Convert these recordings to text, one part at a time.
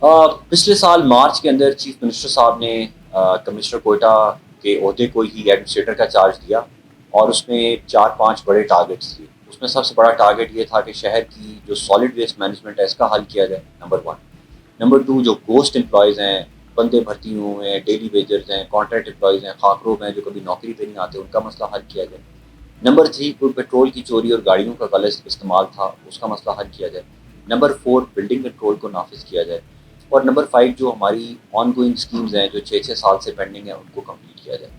پچھلے سال مارچ کے اندر چیف منسٹر صاحب نے کمشنر کوئٹہ کے عہدے کو ہی ایڈمنسٹریٹر کا چارج دیا، اور اس میں 4-5 بڑے ٹارگیٹس تھے۔ اس میں سب سے بڑا ٹارگیٹ یہ تھا کہ شہر کی جو سالڈ ویسٹ مینجمنٹ ہے اس کا حل کیا جائے، نمبر 1۔ نمبر 2، جو گوسٹ امپلائیز ہیں، بندے بھرتی ہوئے ہیں، ڈیلی ویجرز ہیں، کانٹریکٹ امپلائیز ہیں، خاکروب ہیں جو کبھی نوکری پہ نہیں آتے، ان کا مسئلہ حل کیا جائے۔ نمبر 3، کوئی پیٹرول کی چوری اور گاڑیوں کا غلط استعمال تھا، اس کا مسئلہ حل کیا جائے۔ نمبر 4، بلڈنگ کنٹرول کو نافذ کیا جائے۔ اور نمبر 5، جو ہماری آن گوئنگ اسکیمز ہیں جو 6 سال سے پینڈنگ ہیں، ان کو کمپلیٹ کیا جائے۔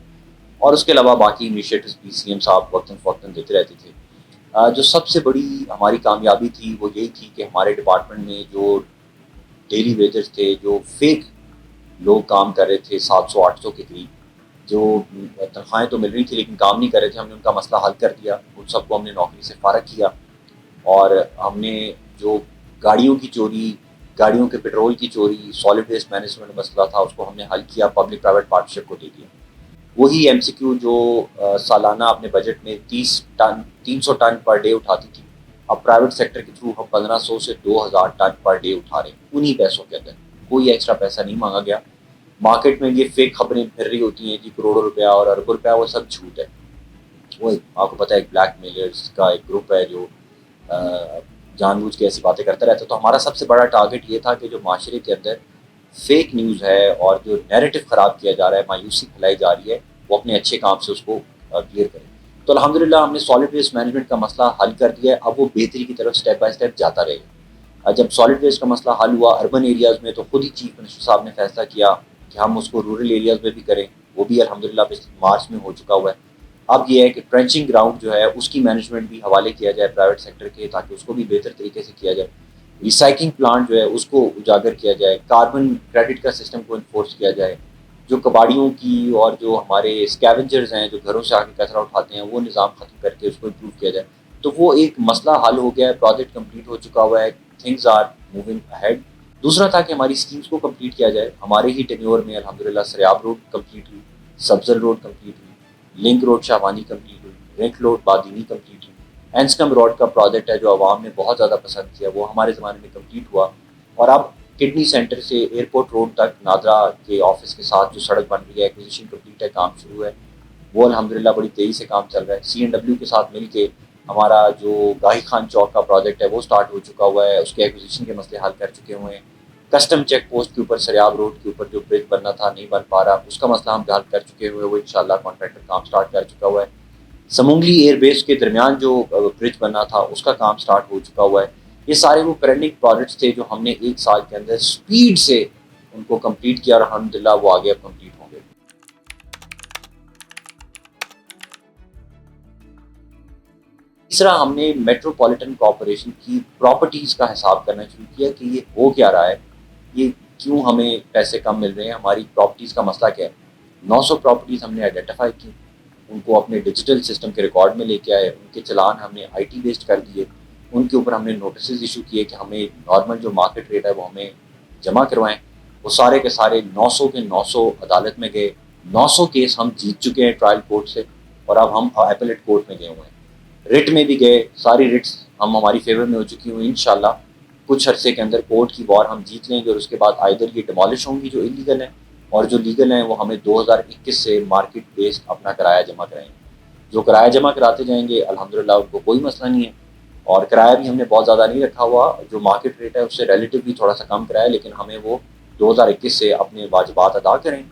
اور اس کے علاوہ باقی انیشیٹوز بھی سی ایم صاحب وقتاً فوقتاً دیتے رہتے تھے۔ جو سب سے بڑی ہماری کامیابی تھی وہ یہی تھی کہ ہمارے ڈپارٹمنٹ میں جو ڈیلی ویجرز تھے، جو فیک لوگ کام کر رہے تھے 700-800 کے قریب، جو تنخواہیں تو مل رہی تھی لیکن کام نہیں کر رہے تھے، ہم نے ان کا مسئلہ حل کر دیا۔ ان سب کو ہم نے نوکری سے فارغ کیا، اور ہم نے جو گاڑیوں کی چوری، گاڑیوں کے پیٹرول کی چوری، سالڈ ویسٹ مینجمنٹ مسئلہ تھا، اس کو ہم نے حل کیا، پبلک پرائیویٹ پارٹنرشپ کو دے دیا۔ وہی ایم سی کیو جو سالانہ اپنے بجٹ میں 300 ٹن پر ڈے اٹھاتی تھی، اب پرائیویٹ سیکٹر کے تھرو ہم 1500 سے 2000 ٹن پر ڈے اٹھا رہے ہیں، انہی پیسوں کے اندر، کوئی ایکسٹرا پیسہ نہیں مانگا گیا۔ مارکیٹ میں یہ فیک خبریں پھر رہی ہوتی ہیں کہ کروڑوں روپیہ اور اربوں روپیہ، وہ سب جھوٹ ہے۔ وہ آپ کو پتہ ہے ایک بلیک میلرز کا ایک گروپ ہے جو جان بوجھ کے ایسی باتیں کرتا رہتا ہے۔ تو ہمارا سب سے بڑا ٹارگیٹ یہ تھا کہ جو معاشرے کے اندر فیک نیوز ہے اور جو نیریٹو خراب کیا جا رہا ہے، مایوسی پھیلائی جا رہی ہے، وہ اپنے اچھے کام سے اس کو کلیئر کریں۔ تو الحمدللہ ہم نے سالڈ ویسٹ مینجمنٹ کا مسئلہ حل کر دیا ہے، اب وہ بہتری کی طرف سٹیپ بائی سٹیپ جاتا رہے گا۔ جب سالڈ ویسٹ کا مسئلہ حل ہوا اربن ایریاز میں، تو خود ہی چیف منسٹر صاحب نے فیصلہ کیا کہ ہم اس کو رورل ایریاز میں بھی کریں، وہ بھی الحمدللہ مارچ میں ہو چکا ہوا ہے۔ اب یہ ہے کہ ٹرینچنگ گراؤنڈ جو ہے اس کی مینجمنٹ بھی حوالے کیا جائے پرائیویٹ سیکٹر کے، تاکہ اس کو بھی بہتر طریقے سے کیا جائے۔ ریسائکلنگ پلانٹ جو ہے اس کو اجاگر کیا جائے، کاربن کریڈٹ کا سسٹم کو انفورس کیا جائے، جو کباڑیوں کی اور جو ہمارے اسکیونجرز ہیں جو گھروں سے آ کے کچرا اٹھاتے ہیں، وہ نظام ختم کر کے اس کو امپروو کیا جائے۔ تو وہ ایک مسئلہ حل ہو گیا ہے، پروجیکٹ کمپلیٹ ہو چکا ہوا ہے، تھنگز آر موونگ اہیڈ۔ دوسرا تھا کہ ہماری اسکیمز کو کمپلیٹ کیا جائے۔ ہمارے ہی ٹینیور میں الحمدللہ سریاب روڈ کمپلیٹ ہوئی، سبزر روڈ کمپلیٹ ہوئی، لنک روڈ شاہوانی کمپلیٹ ہوئی، رنک روڈ بادینی کمپلیٹ ہوئی۔ اینسکم روڈ کا پروجیکٹ ہے جو عوام نے بہت زیادہ پسند کیا، وہ ہمارے زمانے میں کمپلیٹ ہوا۔ اور اب کڈنی سینٹر سے ایئرپورٹ روڈ تک نادرا کے آفس کے ساتھ جو سڑک بن رہی ہے، ایکوزیشن کمپلیٹ ہے، کام شروع ہے، وہ الحمدللہ بڑی تیزی سے کام چل رہا ہے۔ سی این ڈبلیو کے ساتھ مل کے ہمارا جو گاہی خان چوک کا پروجیکٹ ہے وہ سٹارٹ ہو چکا ہوا ہے، اس کے ایکوزیشن کے مسئلے حل کر چکے ہوئے ہیں۔ کسٹم چیک پوسٹ کے اوپر سریاب روڈ کے اوپر جو برج بننا تھا نہیں بن پا رہا، اس کا مسئلہ ہم حل کر چکے ہوئے، وہ انشاءاللہ کانٹریکٹر کام سٹارٹ کر چکا ہوا ہے۔ سمونگلی ایئر بیس کے درمیان جو برج بننا تھا اس کا کام سٹارٹ ہو چکا ہوا ہے۔ یہ سارے وہ پینڈنگ پروجیکٹس تھے جو ہم نے ایک سال کے اندر سپیڈ سے ان کو کمپلیٹ کیا، اور الحمدللہ وہ آگے اب کمپلیٹ ہوں گے۔ تیسرا، ہم نے میٹروپولیٹن کارپوریشن کی پراپرٹیز کا حساب کرنا شروع کیا کہ یہ ہو کیا رہا ہے، یہ کیوں ہمیں پیسے کم مل رہے ہیں، ہماری پراپرٹیز کا مسئلہ کیا ہے۔ 900 پراپرٹیز ہم نے آئیڈینٹیفائی کی، ان کو اپنے ڈیجیٹل سسٹم کے ریکارڈ میں لے کے آئے، ان کے چلان ہم نے آئی ٹی بیسڈ کر دیے، ان کے اوپر ہم نے نوٹسز ایشو کیے کہ ہمیں نارمل جو مارکیٹ ریٹ ہے وہ ہمیں جمع کروائیں۔ وہ سارے کے سارے 900 کے 900 عدالت میں گئے، 900 کیس ہم جیت چکے ہیں ٹرائل کورٹ سے، اور اب ہم ایپلیٹ کورٹ میں گئے ہوئے ہیں۔ رٹ میں بھی گئے، ساری رٹس ہماری فیور میں ہو چکی ہوئی، انشاءاللہ کچھ عرصے کے اندر کورٹ کی وار ہم جیت لیں گے، اور اس کے بعد آئدر یہ ڈیمالش ہوں گی جو انلیگل ہیں، اور جو لیگل ہیں وہ ہمیں 2021 سے مارکیٹ بیسڈ اپنا کرایہ جمع کرائیں گے۔ جو کرایہ جمع کراتے جائیں گے الحمدللہ ان کو کوئی مسئلہ نہیں ہے، اور کرایہ بھی ہم نے بہت زیادہ نہیں رکھا ہوا، جو مارکیٹ ریٹ ہے اس سے ریلیٹیولی تھوڑا سا کم کرایہ، لیکن ہمیں وہ 2021 سے اپنے واجبات ادا کریں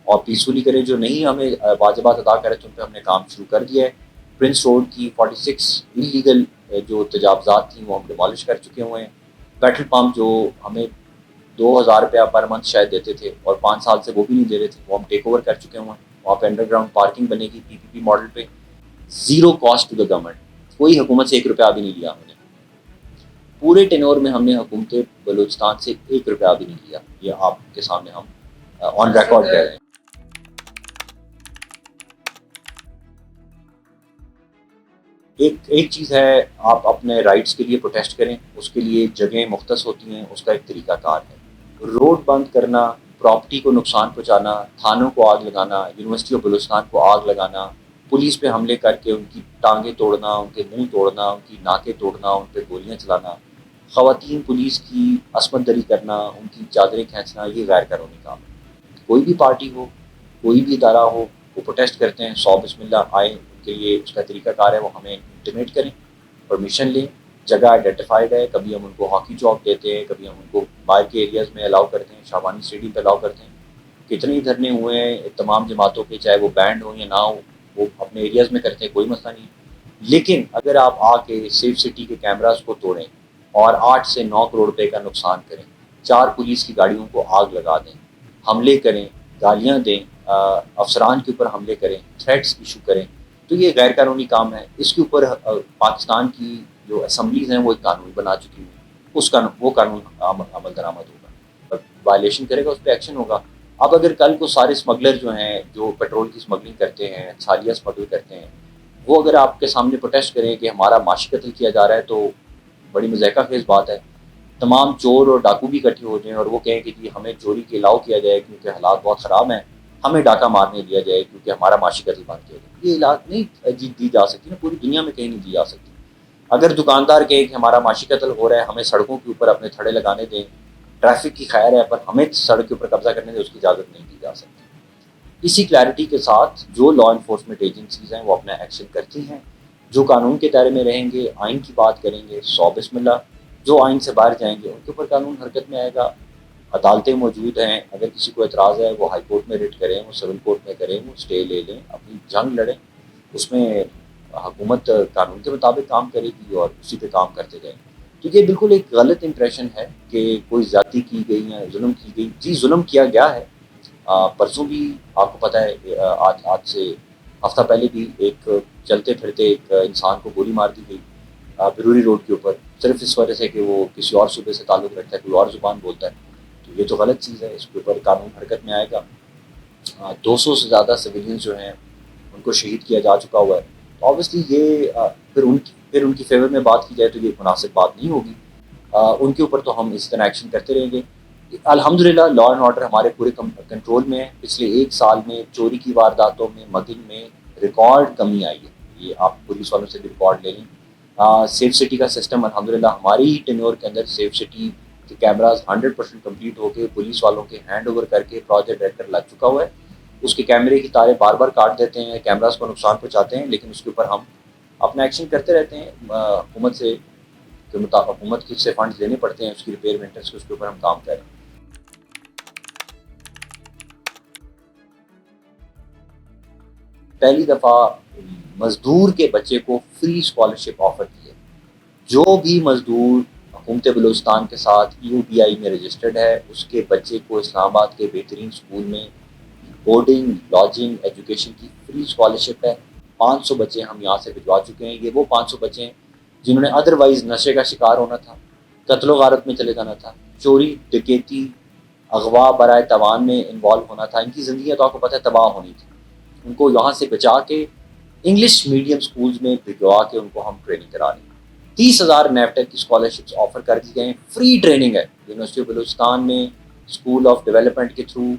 اور پیسفلی کریں۔ جو نہیں ہمیں واجبات ادا کرے تو ان پہ ہم نے کام شروع کر دیا ہے۔ پرنس روڈ کی 46 انلیگل جو تجاوزات تھیں وہ ہم ڈیمالش کر چکے ہوئے ہیں۔ پیٹرول پمپ جو ہمیں 2000 روپیہ پر منتھ شاید دیتے تھے اور 5 سال سے وہ بھی نہیں دے رہے تھے، وہ ہم ٹیک اوور کر چکے ہوئے ہیں۔ وہاں پہ انڈر گراؤنڈ پارکنگ بنے گی پی پی پی ماڈل پہ، zero cost to the government, کوئی حکومت سے 1 روپیہ بھی نہیں لیا ہم نے۔ پورے ٹینور میں ہم نے حکومت بلوچستان سے 1 روپیہ بھی نہیں لیا، یہ آپ کے سامنے ہم آن ریکارڈ کہہ رہے ہیں۔ ایک چیز ہے، آپ اپنے رائٹس کے لیے پروٹیسٹ کریں، اس کے لیے جگہیں مختص ہوتی ہیں، اس کا ایک طریقہ کار ہے۔ روڈ بند کرنا، پراپرٹی کو نقصان پہنچانا، تھانوں کو آگ لگانا، یونیورسٹی آف بلوچستان کو آگ لگانا، پولیس پہ حملے کر کے ان کی ٹانگیں توڑنا، ان کے منہ توڑنا، ان کی ناکیں توڑنا، ان پہ گولیاں چلانا، خواتین پولیس کی عصمت دری کرنا، ان کی چادریں کھینچنا، یہ غیر قانونی کام ہے۔ کوئی بھی پارٹی ہو، کوئی بھی ادارہ ہو، وہ پروٹیسٹ کرتے ہیں، 100 بسم اللہ آئیں، ان کے لیے اس کا طریقہ کار ہے وہ ہمیں انٹیمیٹ کریں، پرمیشن لیں، جگہ آئیڈینٹیفائڈ ہے، کبھی ہم ان کو ہاکی چوک دیتے ہیں، کبھی ہم ان کو باہر کے ایریاز میں الاؤ کرتے ہیں، شابانی اسٹیڈیم پہ الاؤ کرتے ہیں۔ کتنے ہی دھرنے ہوئے ہیں تمام جماعتوں کے، چاہے وہ بینڈ ہو یا نہ ہو، وہ اپنے ایریاز میں کرتے ہیں، کوئی مسئلہ نہیں۔ لیکن اگر آپ آ کے سیف سٹی کے کیمراز کو توڑیں اور 8 سے 9 کروڑ روپے کا نقصان کریں، 4 پولیس کی گاڑیوں کو آگ لگا دیں، حملے کریں، گالیاں دیں، افسران کے اوپر حملے کریں، تھریٹس ایشو کریں، تو یہ غیر قانونی کام ہے۔ اس کے اوپر پاکستان کی جو اسمبلیز ہیں وہ ایک قانون بنا چکی ہیں، وہ قانون عمل درآمد ہوگا، وائلیشن کرے گا اس پہ ایکشن ہوگا۔ اب اگر کل کو سارے اسمگلر جو ہیں، جو پیٹرول کی اسمگلنگ کرتے ہیں، چھالیاں اسمگل کرتے ہیں، وہ اگر آپ کے سامنے پروٹیسٹ کریں کہ ہمارا معاشی قتل کیا جا رہا ہے، تو بڑی مضحکہ خیز بات ہے۔ تمام چور اور ڈاکو بھی اکٹھے ہو جائیں اور وہ کہیں کہ جی ہمیں چوری کے الاؤ کیا جائے کیونکہ حالات بہت خراب ہیں، ہمیں ڈاکہ مارنے دیا جائے کیونکہ ہمارا معاشی قتل بند کیا جائے، یہ علاج نہیں دی جا سکتی نا، پوری دنیا میں کہیں نہیں دی جا سکتی۔ اگر دکاندار کہے کہ ہمارا معاشی قتل ہو رہا ہے، ہمیں سڑکوں کے اوپر اپنے تھڑے لگانے دیں، ٹریفک کی خیر ہے پر ہمیں سڑک کے اوپر قبضہ کرنے دیں، اس کی اجازت نہیں دی جا سکتی۔ اسی کلیئرٹی کے ساتھ جو لا انفورسمنٹ ایجنسیز ہیں وہ اپنا ایکشن کرتی ہیں، جو قانون کے دائرے میں رہیں گے، آئین کی بات کریں گے، 100 بسم اللہ، جو آئین سے باہر جائیں گے ان کے اوپر قانون حرکت میں آئے گا۔ عدالتیں موجود ہیں، اگر کسی کو اعتراض ہے وہ ہائی کورٹ میں ریٹ کریں، وہ سول کورٹ میں کریں، وہ اسٹے لے لیں، اپنی جنگ لڑیں، اس میں حکومت قانون کے مطابق کام کرے گی اور اسی پہ کام کرتے جائیں۔ تو یہ بالکل ایک غلط امپریشن ہے کہ کوئی زیادتی کی گئی ہے، ظلم کی گئی، جی ظلم کیا گیا ہے۔ پرسوں بھی آپ کو پتہ ہے، آج سے ہفتہ پہلے بھی ایک چلتے پھرتے ایک انسان کو گولی مار دی گئی بروری روڈ کے اوپر، صرف اس وجہ سے کہ وہ کسی اور صوبے سے تعلق رکھتا ہے، کوئی اور زبان بولتا ہے۔ تو یہ تو غلط چیز ہے، اس کے اوپر قانون حرکت میں آئے گا۔ 200 سے زیادہ سویلینز جو ہیں ان کو شہید کیا جا چکا ہوا ہے، تو آبویسلی یہ پھر ان کی فیور میں بات کی جائے تو یہ مناسب بات نہیں ہوگی۔ ان کے اوپر تو ہم اس طرح ایکشن کرتے رہیں گے۔ الحمدللہ لا اینڈ آرڈر ہمارے پورے کنٹرول میں ہے۔ پچھلے 1 سال میں چوری کی وارداتوں میں، مگنگ میں ریکارڈ کمی آئی ہے، یہ آپ پولیس والوں سے بھی ریکارڈ لے لیں۔ سیف سٹی کا سسٹم الحمدللہ ہماری ہی ٹینیور کے اندر سیف سٹی کے کیمراز 100% کمپلیٹ ہو کے پولیس والوں کے ہینڈ اوور کر کے پروجیکٹ ڈائریکٹر لگ چکا ہوا ہے۔ اس کے کیمرے کی تاریں بار بار کاٹ دیتے ہیں، کیمراز کو نقصان پہنچاتے ہیں، لیکن اس کے اوپر ہم اپنا ایکشن کرتے رہتے ہیں۔ حکومت سے حکومت کی سے فنڈز لینے پڑتے ہیں اس کی ریپیئر مینٹنس کے، اس کے اوپر ہم کام کریں۔ پہلی دفعہ مزدور کے بچے کو فری اسکالرشپ آفر کی ہے۔ جو بھی مزدور حکومت بلوچستان کے ساتھ UBI میں رجسٹرڈ ہے، اس کے بچے کو اسلام آباد کے بہترین اسکول میں بورڈنگ، لاجنگ، ایجوکیشن کی فری اسکالرشپ ہے۔ 500 بچے ہم یہاں سے بھجوا چکے ہیں۔ یہ وہ 500 بچے ہیں جنہوں نے ادروائز نشے کا شکار ہونا تھا، قتل و غارت میں چلے جانا تھا، چوری، ڈکیتی، اغوا برائے توان میں انوالو ہونا تھا، ان کی زندگیاں تو آپ کو پتہ ہے تباہ ہونی تھی۔ ان کو یہاں سے بچا کے انگلش میڈیم سکولز میں بھجوا کے ان کو ہم ٹریننگ کرا رہے ہیں۔ 30,000 نیفٹیک کی اسکالرشپس آفر کر دی گئے ہیں، فری ٹریننگ ہے یونیورسٹی آف بلوچستان میں، اسکول آف ڈیولپمنٹ کے تھرو،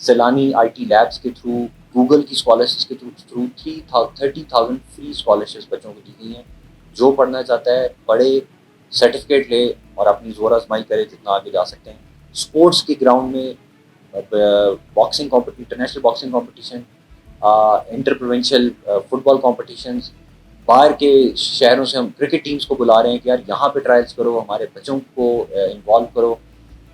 سیلانی IT لیبس کے تھرو، گوگل کی اسکالرشپس کے تھرو 30,000 فری اسکالرشپس بچوں کو دی گئی ہیں۔ جو پڑھنا چاہتا ہے پڑھے، سرٹیفکیٹ لے اور اپنی زور آزمائی کرے جتنا آگے جا سکتے ہیں۔ اسپورٹس کے گراؤنڈ میں boxing international boxing competition, inter provincial football competitions, باہر کے شہروں سے ہم کرکٹ ٹیمز کو بلا رہے ہیں کہ یار یہاں پہ ٹرائلز کرو، ہمارے بچوں کو انوالو کرو۔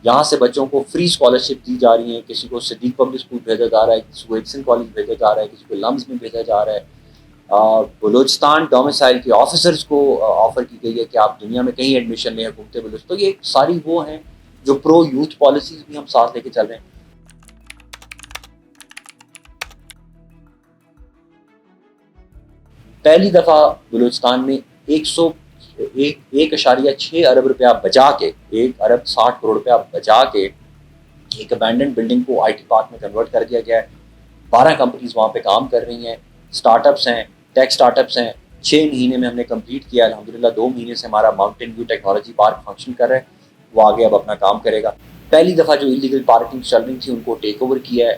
یہاں سے بچوں کو فری اسکالرشپ دی جا رہی ہیں، کسی کو صدیق پبلک اسکول بھیجا جا رہا ہے، کسی کو ایکسن کالج بھیجا جا رہا ہے، کسی کو لمز میں بھیجا جا رہا ہے۔ بلوچستان ڈومسائل کے آفیسرز کو آفر کی گئی ہے کہ آپ دنیا میں کہیں ایڈمیشن لیں حکومت بلوچستان۔ تو یہ ساری وہ ہیں جو پرو یوتھ پالیسیز بھی ہم ساتھ لے کے چل رہے ہیں۔ پہلی دفعہ بلوچستان میں 1.6 ارب روپیہ بچا کے، 1.60 ارب روپیہ بچا کے ایک ابینڈنڈ بلڈنگ کو IT پارک میں کنورٹ کر دیا گیا ہے۔ 12 کمپنیز وہاں پہ کام کر رہی ہیں، اسٹارٹ اپس ہیں، ٹیک اسٹارٹ اپس ہیں۔ 6 مہینے میں ہم نے کمپلیٹ کیا الحمدللہ۔ 2 مہینے سے ہمارا Mountain View Technology Park function کر رہا ہے، وہ آگے اب اپنا کام کرے گا۔ پہلی دفعہ جو انلیگل پارکنگ چل رہی تھی ان کو ٹیک اوور کیا ہے،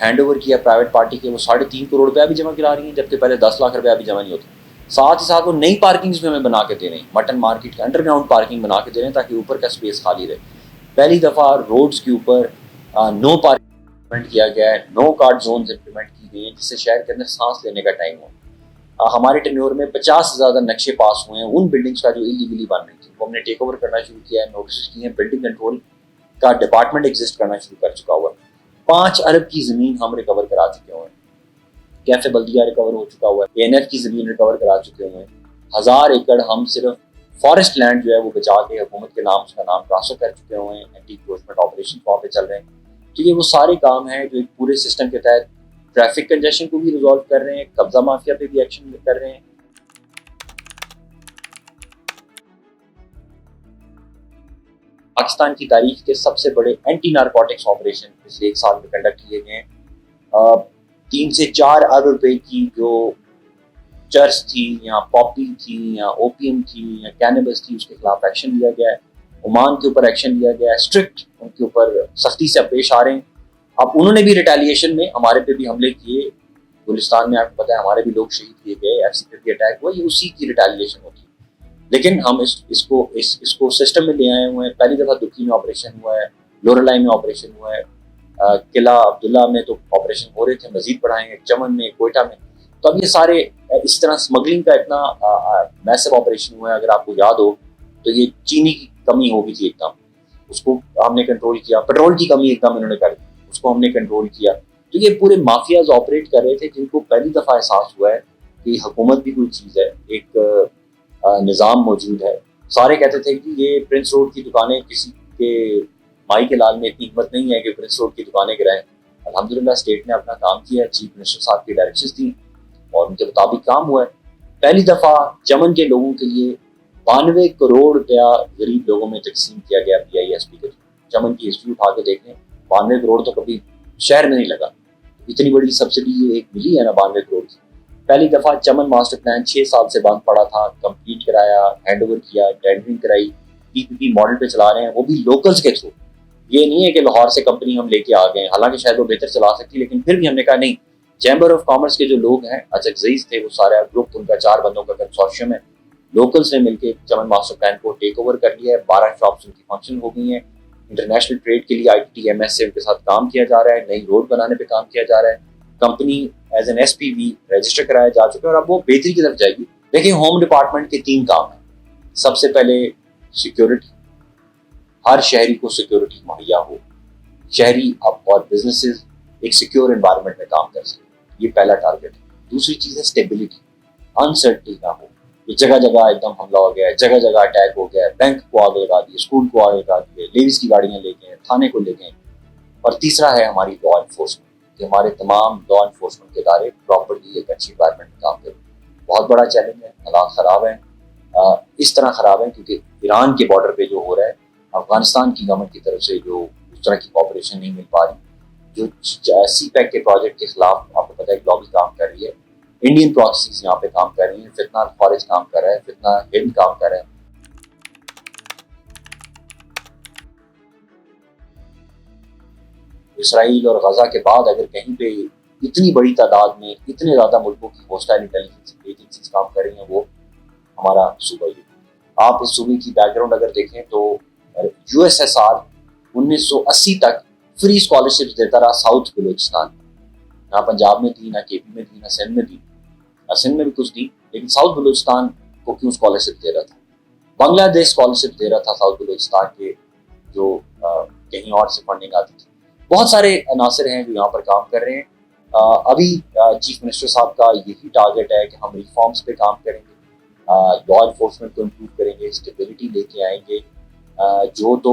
ہینڈ اوور کیا پرائیویٹ پارٹی کے، وہ 3.5 کروڑ روپیہ بھی جمع کرا رہی ہیں، جبکہ پہلے 10 لاکھ روپیہ بھی جمع نہیں ہوتا۔ ساتھ ہی ساتھ وہ نئی پارکنگز بھی ہمیں بنا کے دے رہے ہیں، مٹن مارکیٹ کے انڈر گراؤنڈ پارکنگ بنا کے دے رہے ہیں تاکہ اوپر کا اسپیس خالی رہے. پہلی دفعہ روڈز کے اوپر نو پارکنگ امپلیمنٹ کیا گیا ہے، نو کارڈ زونز امپلیمنٹ کی گئی ہیں جس سے شہر کے اندر سانس لینے کا ٹائم ہو. ہمارے ٹینیور میں 50 سے زیادہ نقشے پاس ہوئے ہیں ان بلڈنگس کا جو انلیگلی بن رہی تھی، وہ ہم نے ٹیک اوور کرنا شروع کیا ہے، نوٹس کی ہیں، بلڈنگ کنٹرول کا ڈپارٹمنٹ ایگزسٹ کرنا شروع کر چکا ہوا ہے. 5 ارب کی زمین ہم ریکور کرا چکے ہوئے ہیں، کیفے بلدیہ ریکور ہو چکا ہوا ہے، ANF کی زمین ریکور کرا چکے ہوئے ہیں. 1000 ایکڑ ہم صرف فارسٹ لینڈ جو ہے وہ بچا کے حکومت کے نام اس کا نام ٹرانسفر کر چکے ہوئے ہیں. اینٹی انکروچمنٹ آپریشن وہاں پہ چل رہے ہیں. تو یہ وہ سارے کام ہیں جو ایک پورے سسٹم کے تحت ٹریفک کنجیشن کو بھی ریزالو کر رہے ہیں، قبضہ مافیا پہ بھی ایکشن کر رہے ہیں. پاکستان کی تاریخ کے سب سے بڑے اینٹی نارکوٹکس آپریشن پچھلے 1 سال میں کنڈکٹ کیے گئے ہیں. 3 سے 4 ارب روپے کی جو چرس تھی یا پاپی تھی یا اوپیم تھی یا کینبس تھی، اس کے خلاف ایکشن لیا گیا ہے. عمان کے اوپر ایکشن لیا گیا ہے، اسٹرکٹ ان کے اوپر سختی سے پیش آ رہے ہیں. اب انہوں نے بھی ریٹیلیشن میں ہمارے پہ بھی حملے کیے. گلستان میں آپ کو پتہ ہے ہمارے بھی لوگ شہید کیے گئے، FCP پہ بھی اٹیک ہوا، یہ اسی کی ریٹیلیشن ہوتی ہے. لیکن ہم اس کو سسٹم میں لے آئے ہوئے ہیں. پہلی دفعہ دکی میں آپریشن ہوا ہے، لورلائی میں آپریشن ہوا ہے، قلعہ عبداللہ میں تو آپریشن ہو رہے تھے، مزید بڑھائیں گے، چمن میں، کوئٹہ میں. تو اب یہ سارے اس طرح اسمگلنگ کا اتنا میسو آپریشن ہوا ہے. اگر آپ کو یاد ہو تو یہ چینی کی کمی ہو گئی تھی ایک دم، اس کو ہم نے کنٹرول کیا. پیٹرول کی کمی ایک دم انہوں نے کر دی، اس کو ہم نے کنٹرول کیا. تو یہ پورے مافیاز آپریٹ کر رہے تھے جن کو پہلی دفعہ احساس ہوا ہے کہ حکومت بھی کوئی چیز ہے، ایک نظام موجود ہے. سارے کہتے تھے کہ یہ پرنس روڈ کی دکانیں، کسی کے مائی کے لال میں اتنی ہمت نہیں ہے کہ پرنس روڈ کی دکانیں گرائیں. الحمدللہ اسٹیٹ نے اپنا کام کیا ہے، چیف منسٹر صاحب کی ڈائریکشنز تھیں اور ان کے مطابق کام ہوا ہے. پہلی دفعہ چمن کے لوگوں کے لیے 92 کروڑ روپیہ غریب لوگوں میں تقسیم کیا گیا PISP کے. چمن کی ہسٹری اٹھا کے دیکھیں، 92 کروڑ تو کبھی شہر میں نہیں لگا. اتنی بڑی سبسڈی ایک ملی ہے نا 92 کروڑ کی. پہلی دفعہ چمن ماسٹر پلان 6 سال سے بند پڑا تھا، کمپلیٹ کرایا، ہینڈ اوور کیا، ٹینڈرنگ کرائی، PPP ماڈل پہ چلا رہے ہیں، وہ بھی لوکلز کے تھرو. یہ نہیں ہے کہ لاہور سے کمپنی ہم لے کے آ گئے ہیں، حالانکہ شاید وہ بہتر چلا سکتی، لیکن پھر بھی ہم نے کہا نہیں. چیمبر آف کامرس کے جو لوگ ہیں، اچکزیز تھے، وہ سارا گروپ ان کا 4 بندوں کا کنسورشیم ہے. لوکلز نے مل کے چمن ماسٹر پلان کو ٹیک اوور کر لیا ہے. 12 شاپس ان کی فنکشن ہو گئی ہیں. انٹرنیشنل ٹریڈ کے لیے ITTMS سے ان کے ساتھ کام کیا جا رہا ہے، نئی روڈ بنانے پہ کام کیا جا رہا ہے. Company as an SPV register کرایا جا چکا ہے اور اب وہ بہتری کی طرف جائے گی. دیکھیں، ہوم ڈپارٹمنٹ کے 3 کام ہیں. سب سے پہلے سیکیورٹی، ہر شہری کو سیکیورٹی مہیا ہو، شہری اور بزنسز ایک سیکیور انوائرمنٹ میں کام کر سکیں، یہ پہلا ٹارگیٹ ہے. دوسری چیز ہے اسٹیبلٹی، انسرٹنٹی نہ ہو. یہ جگہ جگہ ایک دم حملہ ہو گیا ہے، جگہ جگہ اٹیک ہو گیا ہے، بینک کو آگ لگا دی، اسکول کو آگ لگا دی، لیڈیز کی گاڑیاں لے گئے، تھانے کو لے گئے. اور تیسرا ہے ہماری لا انفورسمنٹ، کہ ہمارے تمام لا انفورسمنٹ کے ادارے پراپرلی ایک اچھی انوائرمنٹ میں کام کریں. بہت بڑا چیلنج ہے، حالات خراب ہیں. اس طرح خراب ہیں کیونکہ ایران کے بارڈر پہ جو ہو رہا ہے، افغانستان کی گورنمنٹ کی طرف سے جو اس طرح کی کوآپریشن نہیں مل پا رہی. جو CPEC کے پروجیکٹ کے خلاف آپ کو پتہ ہے لابی کام کر رہی ہے، انڈین پراکسیز یہاں پہ کام کر رہی ہیں، فتنہ فارسٹ کام کر رہا ہے، فتنہ ہند کام کر رہا ہے. اسرائیل اور غزہ کے بعد اگر کہیں پہ اتنی بڑی تعداد میں اتنے زیادہ ملکوں کی ہوسٹائل انٹیلیجنس ایجنسیز کام کر رہی ہیں، وہ ہمارا صوبہ ہے. آپ اس صوبے کی بیک گراؤنڈ اگر دیکھیں تو USSR 1980 تک فری اسکالرشپس دیتا رہا ساؤتھ بلوچستان. نہ پنجاب میں تھی، نہ KP میں تھی، نہ سندھ میں تھی. سندھ میں بھی کچھ تھی، لیکن ساؤتھ بلوچستان کو کیوں اسکالرشپ دے رہا تھا؟ بنگلہ دیش اسکالرشپ دے رہا تھا ساؤتھ بلوچستان کے، جو کہیں اور سے فنڈنگ آتی تھی. بہت سارے عناصر ہیں جو یہاں پر کام کر رہے ہیں. ابھی چیف منسٹر صاحب کا یہی ٹارگیٹ ہے کہ ہم ریفارمز پہ کام کریں گے، لا انفورسمنٹ کو امپروو کریں گے، اسٹیبلٹی لے کے آئیں گے. جو تو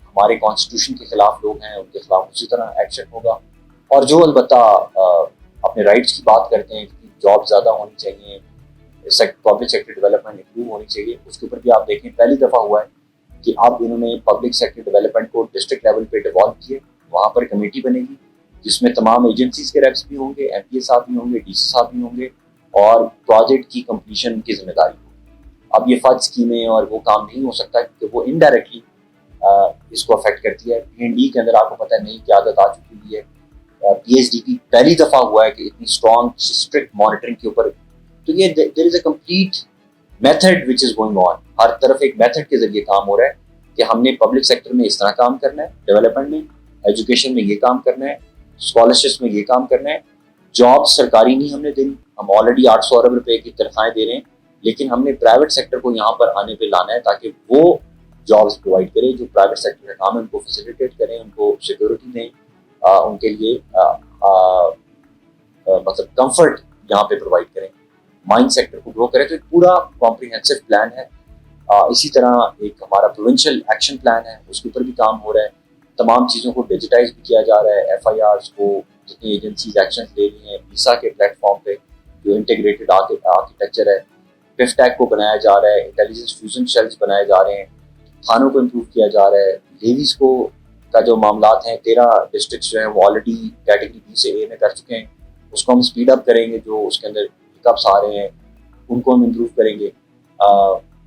ہمارے کانسٹیٹیوشن کے خلاف لوگ ہیں ان کے خلاف اسی طرح ایکشن ہوگا. اور جو البتہ اپنے رائٹس کی بات کرتے ہیں کہ جاب زیادہ ہونی چاہیے، پبلک سیکٹر ڈیولپمنٹ امپروو ہونی چاہیے، اس کے اوپر بھی آپ دیکھیں پہلی دفعہ ہوا ہے کہ اب انہوں نے پبلک سیکٹر ڈیولپمنٹ کو ڈسٹرکٹ لیول پہ ڈیوالو کیے. وہاں پر کمیٹی بنے گی جس میں تمام ایجنسیز کے ریپس بھی ہوں گے، MPA صاحب بھی ہوں گے، DC صاحب بھی ہوں گے، اور پروجیکٹ کی کمپلیشن کی ذمہ داری ہوگی. اب یہ فنڈ اسکیمیں اور وہ کام نہیں ہو سکتا کیونکہ وہ انڈائریکٹلی اس کو افیکٹ کرتی ہے. PND کے اندر آپ کو پتہ ہے نئی قیادت آ چکی ہوئی ہے. PHDP پہلی دفعہ ہوا ہے کہ اتنی اسٹرانگ اسٹرکٹ مانیٹرنگ کے اوپر تو یہ there is a complete method which is going on. ہر طرف ایک میتھڈ کے ذریعے کام ہو رہا ہے کہ ہم نے پبلک سیکٹر میں اس طرح کام کرنا ہے, ڈیولپمنٹ میں, ایجوکیشن میں یہ کام کرنا ہے, اسکالرشپس میں یہ کام کرنا ہے. جاب سرکاری نہیں ہم نے دینی, ہم آلریڈی 800 ارب روپے کی تنخواہیں دے رہے ہیں, لیکن ہم نے پرائیویٹ سیکٹر کو یہاں پر آنے پہ لانا ہے تاکہ وہ جابس پرووائڈ کرے. جو پرائیویٹ سیکٹر کا کام ہے ان کو فیسیلیٹیٹ کریں, ان کو سیکورٹی دیں, ان کے لیے مطلب کمفرٹ یہاں پہ پرووائڈ کریں, مائن سیکٹر کو گرو کریں. تو ایک پورا کمپریہنسو پلان ہے. اسی طرح ایک ہمارا پروونشل ایکشن پلان ہے, اس کے اوپر بھی کام ہو رہا ہے. تمام چیزوں کو ڈیجیٹائز بھی کیا جا رہا ہے. ایف آئی آرس کو جتنی ایجنسیز ایکشن لے رہی ہیں ویسا کے پلیٹ فارم پہ جو انٹیگریٹڈ آرکیٹیکچر ہے, پف ٹیک کو بنایا جا رہا ہے, انٹیلیجنس فیوژن شیلز بنائے جا رہے ہیں, تھانوں کو امپروو کیا جا رہا ہے. لیویز کو کا جو معاملات ہیں 13 ڈسٹرکٹس جو ہیں وہ آلریڈی کیٹیگری بی سے اے میں کر چکے ہیں, اس کو ہم اسپیڈ اپ کریں گے. جو اس کے اندر ہکپس آ رہے ہیں ان کو ہم امپروو کریں گے.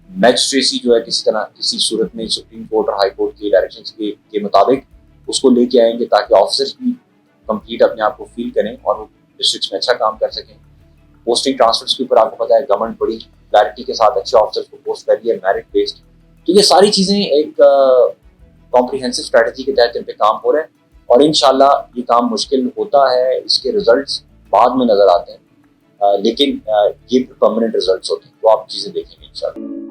میجسٹریسی جو ہے کسی طرح کسی صورت میں سپریم کورٹ اور ہائی کورٹ کے ڈائریکشنز کے مطابق اس کو لے کے آئیں گے تاکہ آفیسرز بھی کمپلیٹ اپنے آپ کو فیل کریں اور وہ ڈسٹرکٹس میں اچھا کام کر سکیں. پوسٹنگ ٹرانسفرس کے اوپر آپ کو پتہ ہے گورنمنٹ بڑی کلیئرٹی کے ساتھ اچھے آفیسرز کو پوسٹ کر رہی ہے میرٹ بیسڈ. تو یہ ساری چیزیں ایک کمپریہنسو اسٹریٹجی کے تحت ان پہ کام ہو رہا ہے, اور انشاءاللہ یہ کام مشکل ہوتا ہے, اس کے ریزلٹس بعد میں نظر آتے ہیں, لیکن یہ پرماننٹ ریزلٹس ہوتے ہیں. تو آپ چیزیں دیکھیں گے انشاءاللہ.